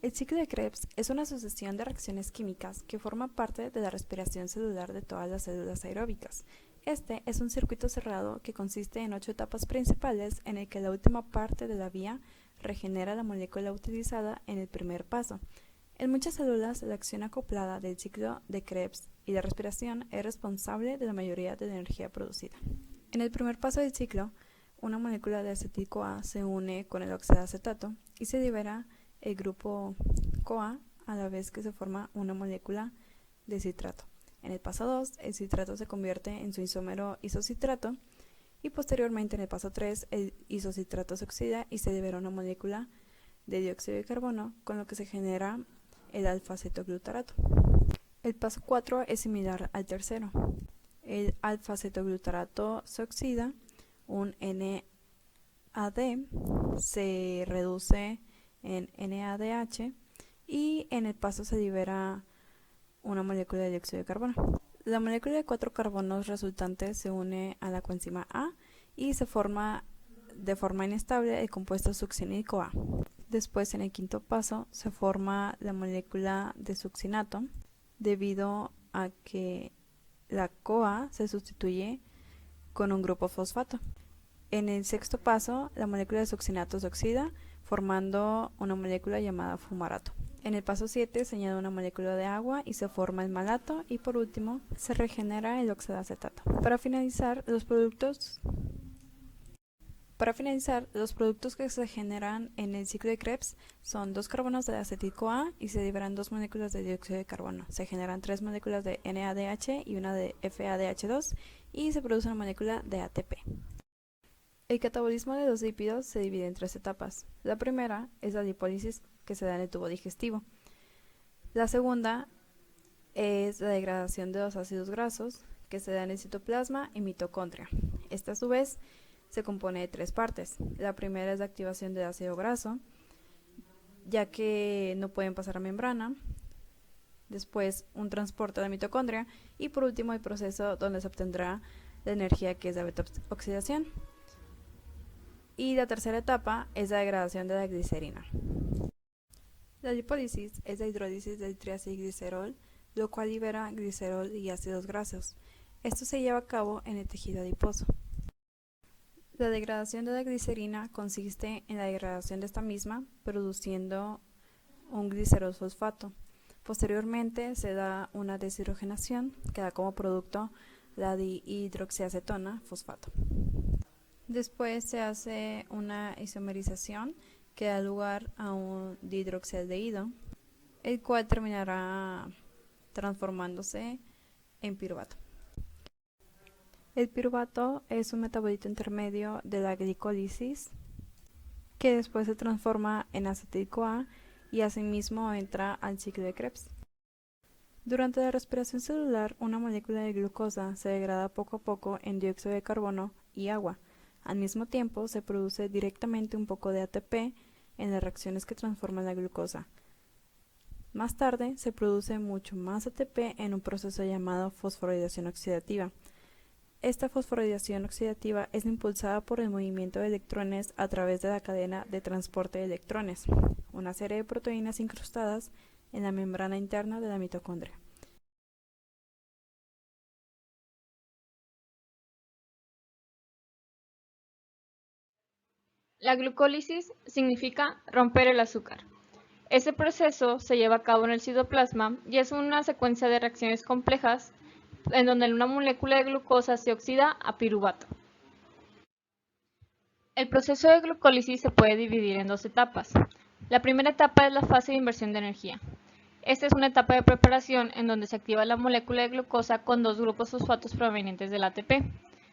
El ciclo de Krebs es una sucesión de reacciones químicas que forma parte de la respiración celular de todas las células aeróbicas. Este es un circuito cerrado que consiste en 8 etapas principales en el que la última parte de la vía regenera la molécula utilizada en el primer paso. En muchas células, la acción acoplada del ciclo de Krebs y la respiración es responsable de la mayoría de la energía producida. En el primer paso del ciclo, una molécula de acetil-CoA se une con el oxidacetato y se libera el grupo CoA a la vez que se forma una molécula de citrato. En el paso 2, el citrato se convierte en su isómero isocitrato y posteriormente en el paso 3, el isocitrato se oxida y se libera una molécula de dióxido de carbono, con lo que se genera el alfa-cetoglutarato. El paso 4 es similar al tercero. El alfa-cetoglutarato se oxida, un NAD se reduce en NADH y en el paso se libera una molécula de dióxido de carbono. La molécula de 4 carbonos resultante se une a la coenzima A y se forma de forma inestable el compuesto succinil-CoA. Después, en el quinto paso, se forma la molécula de succinato debido a que la CoA se sustituye con un grupo fosfato. En el sexto paso, la molécula de succinato se oxida, formando una molécula llamada fumarato. En el paso 7 se añade una molécula de agua y se forma el malato, y por último se regenera el oxidacetato. Para finalizar, los productos que se generan en el ciclo de Krebs son 2 carbonos de acetil-CoA y se liberan 2 moléculas de dióxido de carbono. Se generan 3 moléculas de NADH y una de FADH2 y se produce una molécula de ATP. El catabolismo de los lípidos se divide en 3 etapas. La primera es la lipólisis, que se da en el tubo digestivo. La segunda es la degradación de los ácidos grasos, que se da en el citoplasma y mitocondria. Esta a su vez se compone de 3 partes. La primera es la activación del ácido graso, ya que no pueden pasar a membrana. Después, un transporte de la mitocondria. Y por último, el proceso donde se obtendrá la energía, que es la beta-oxidación. Y la tercera etapa es la degradación de la glicerina. La lipólisis es la hidrólisis del triacilglicerol, lo cual libera glicerol y ácidos grasos. Esto se lleva a cabo en el tejido adiposo. La degradación de la glicerina consiste en la degradación de esta misma, produciendo un glicerol fosfato. Posteriormente se da una deshidrogenación, que da como producto la dihidroxiacetona fosfato. Después se hace una isomerización que da lugar a un dihidroxialdehído, el cual terminará transformándose en piruvato. El piruvato es un metabolito intermedio de la glicólisis que después se transforma en acetil-CoA y asimismo entra al ciclo de Krebs. Durante la respiración celular, una molécula de glucosa se degrada poco a poco en dióxido de carbono y agua. Al mismo tiempo, se produce directamente un poco de ATP en las reacciones que transforman la glucosa. Más tarde, se produce mucho más ATP en un proceso llamado fosforilación oxidativa. Esta fosforilación oxidativa es impulsada por el movimiento de electrones a través de la cadena de transporte de electrones, una serie de proteínas incrustadas en la membrana interna de la mitocondria. La glucólisis significa romper el azúcar. Este proceso se lleva a cabo en el citoplasma y es una secuencia de reacciones complejas en donde una molécula de glucosa se oxida a piruvato. El proceso de glucólisis se puede dividir en 2 etapas. La primera etapa es la fase de inversión de energía. Esta es una etapa de preparación en donde se activa la molécula de glucosa con 2 grupos fosfatos provenientes del ATP.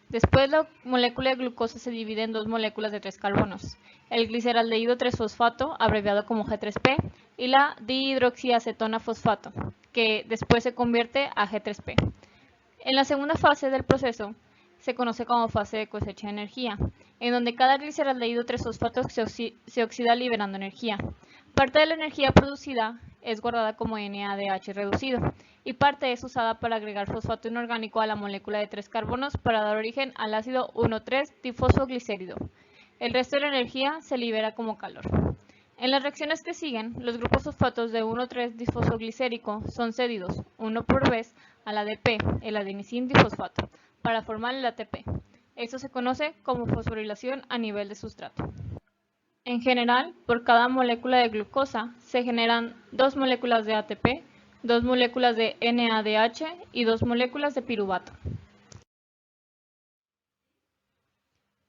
Después la molécula de glucosa se divide en 2 moléculas de 3 carbonos, el gliceraldehído 3-fosfato, abreviado como G3P, y la dihidroxiacetona fosfato, que después se convierte a G3P. En la segunda fase del proceso se conoce como fase de cosecha de energía, en donde cada gliceraldehído 3-fosfato se oxida liberando energía. Parte de la energía producida es guardada como NADH reducido y parte es usada para agregar fosfato inorgánico a la molécula de 3 carbonos para dar origen al ácido 1,3-tifosfoglicérido. El resto de la energía se libera como calor. En las reacciones que siguen, los grupos fosfatos de 1,3-disfosfoglicérico son cedidos, uno por vez, al ADP, el adenosín difosfato, para formar el ATP. Esto se conoce como fosforilación a nivel de sustrato. En general, por cada molécula de glucosa se generan 2 moléculas de ATP, 2 moléculas de NADH y 2 moléculas de piruvato.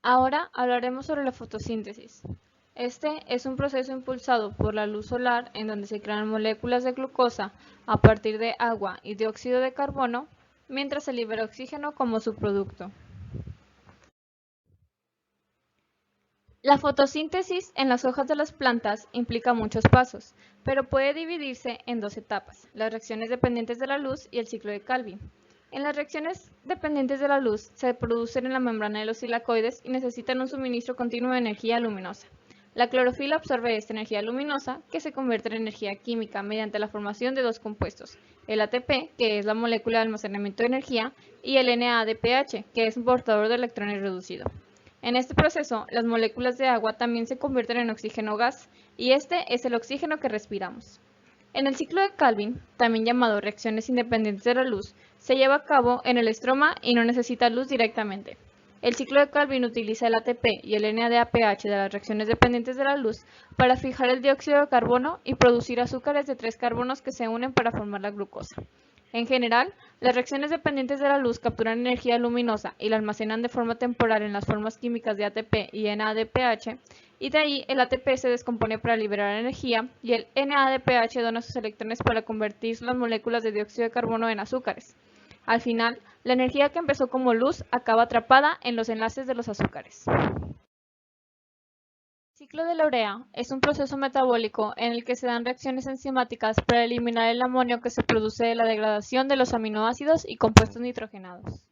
Ahora hablaremos sobre la fotosíntesis. Este es un proceso impulsado por la luz solar en donde se crean moléculas de glucosa a partir de agua y dióxido de carbono, mientras se libera oxígeno como subproducto. La fotosíntesis en las hojas de las plantas implica muchos pasos, pero puede dividirse en 2 etapas, las reacciones dependientes de la luz y el ciclo de Calvin. En las reacciones dependientes de la luz se producen en la membrana de los cilacoides y necesitan un suministro continuo de energía luminosa. La clorofila absorbe esta energía luminosa que se convierte en energía química mediante la formación de 2 compuestos, el ATP, que es la molécula de almacenamiento de energía, y el NADPH, que es un portador de electrones reducido. En este proceso, las moléculas de agua también se convierten en oxígeno gas, y este es el oxígeno que respiramos. En el ciclo de Calvin, también llamado reacciones independientes de la luz, se lleva a cabo en el estroma y no necesita luz directamente. El ciclo de Calvin utiliza el ATP y el NADPH de las reacciones dependientes de la luz para fijar el dióxido de carbono y producir azúcares de 3 carbonos que se unen para formar la glucosa. En general, las reacciones dependientes de la luz capturan energía luminosa y la almacenan de forma temporal en las formas químicas de ATP y NADPH, y de ahí el ATP se descompone para liberar energía y el NADPH dona sus electrones para convertir las moléculas de dióxido de carbono en azúcares. Al final, la energía que empezó como luz acaba atrapada en los enlaces de los azúcares. El ciclo de la urea es un proceso metabólico en el que se dan reacciones enzimáticas para eliminar el amonio que se produce de la degradación de los aminoácidos y compuestos nitrogenados.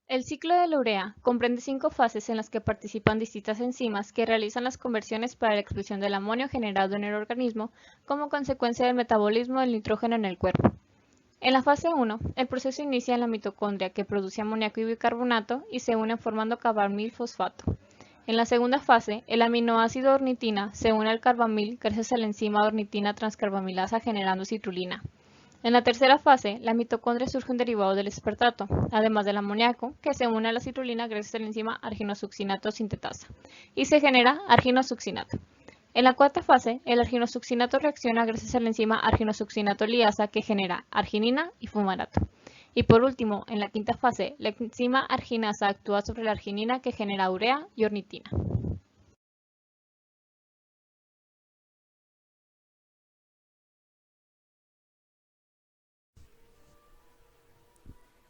El ciclo de la urea comprende 5 fases en las que participan distintas enzimas que realizan las conversiones para la expulsión del amonio generado en el organismo como consecuencia del metabolismo del nitrógeno en el cuerpo. En la fase 1, el proceso inicia en la mitocondria que produce amoníaco y bicarbonato y se unen formando carbamil fosfato. En la segunda fase, el aminoácido ornitina se une al carbamil gracias a la enzima ornitina transcarbamilasa generando citrulina. En la tercera fase, la mitocondria surge un derivado del aspartato, además del amoníaco, que se une a la citrulina gracias a la enzima arginosuccinato sintetasa, y se genera arginosuccinato. En la cuarta fase, el arginosuccinato reacciona gracias a la enzima arginosuccinato liasa que genera arginina y fumarato. Y por último, en la quinta fase, la enzima arginasa actúa sobre la arginina que genera urea y ornitina.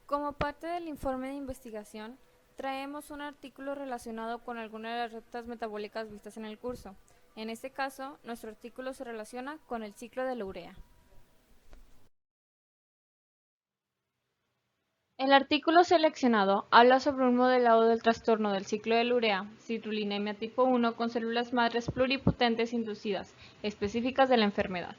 Como parte del informe de investigación, traemos un artículo relacionado con algunas de las rutas metabólicas vistas en el curso. En este caso, nuestro artículo se relaciona con el ciclo de la urea. El artículo seleccionado habla sobre un modelado del trastorno del ciclo de la urea, citrullinemia tipo 1 con células madres pluripotentes inducidas, específicas de la enfermedad.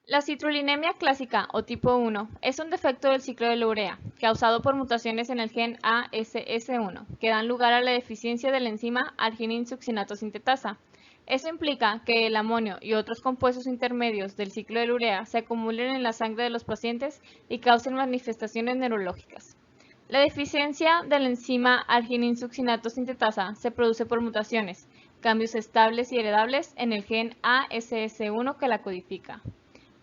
La citrullinemia clásica o tipo 1 es un defecto del ciclo de la urea, causado por mutaciones en el gen ASS1, que dan lugar a la deficiencia de la enzima arginin-succinato sintetasa. Eso implica que el amonio y otros compuestos intermedios del ciclo de la urea se acumulen en la sangre de los pacientes y causen manifestaciones neurológicas. La deficiencia de la enzima arginin-succinato sintetasa se produce por mutaciones, cambios estables y heredables en el gen ASS1 que la codifica.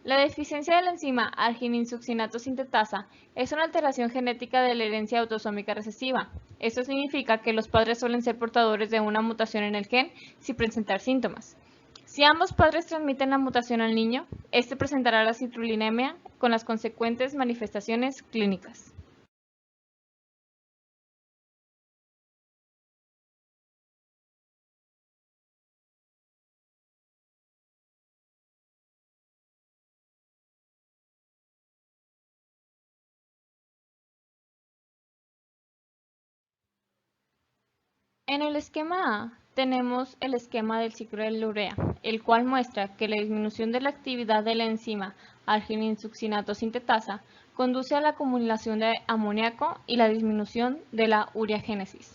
La deficiencia de la enzima arginin-succinato sintetasa es una alteración genética de la herencia autosómica recesiva. Esto significa que los padres suelen ser portadores de una mutación en el gen sin presentar síntomas. Si ambos padres transmiten la mutación al niño, este presentará la citrullinemia con las consecuentes manifestaciones clínicas. En el esquema A tenemos el esquema del ciclo de la urea, el cual muestra que la disminución de la actividad de la enzima arginin-succinato sintetasa conduce a la acumulación de amoníaco y la disminución de la ureagénesis.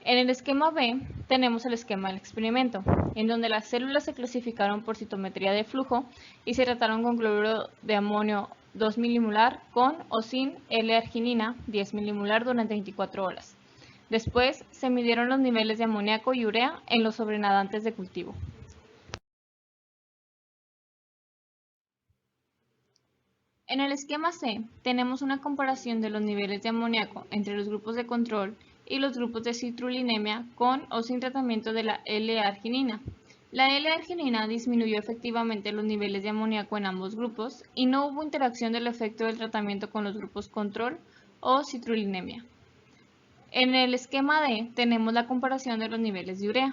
En el esquema B tenemos el esquema del experimento, en donde las células se clasificaron por citometría de flujo y se trataron con cloruro de amonio 2 milimolar con o sin L-arginina 10 milimolar durante 24 horas. Después se midieron los niveles de amoníaco y urea en los sobrenadantes de cultivo. En el esquema C tenemos una comparación de los niveles de amoníaco entre los grupos de control y los grupos de citrullinemia con o sin tratamiento de la L-arginina. La L-arginina disminuyó efectivamente los niveles de amoníaco en ambos grupos y no hubo interacción del efecto del tratamiento con los grupos control o citrullinemia. En el esquema D tenemos la comparación de los niveles de urea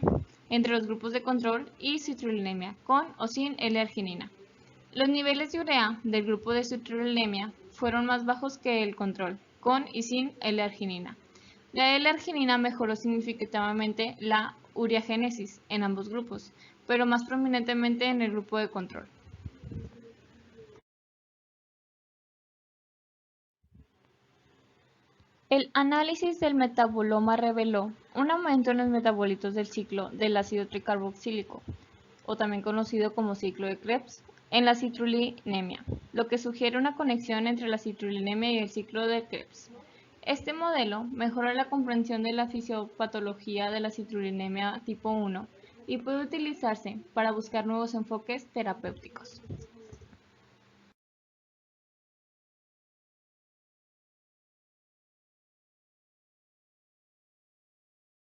entre los grupos de control y citrullinemia con o sin L-arginina. Los niveles de urea del grupo de citrullinemia fueron más bajos que el control, con y sin L-arginina. La L-arginina mejoró significativamente la ureagénesis en ambos grupos, pero más prominentemente en el grupo de control. El análisis del metaboloma reveló un aumento en los metabolitos del ciclo del ácido tricarboxílico, o también conocido como ciclo de Krebs, en la citrullinemia, lo que sugiere una conexión entre la citrullinemia y el ciclo de Krebs. Este modelo mejora la comprensión de la fisiopatología de la citrullinemia tipo 1 y puede utilizarse para buscar nuevos enfoques terapéuticos.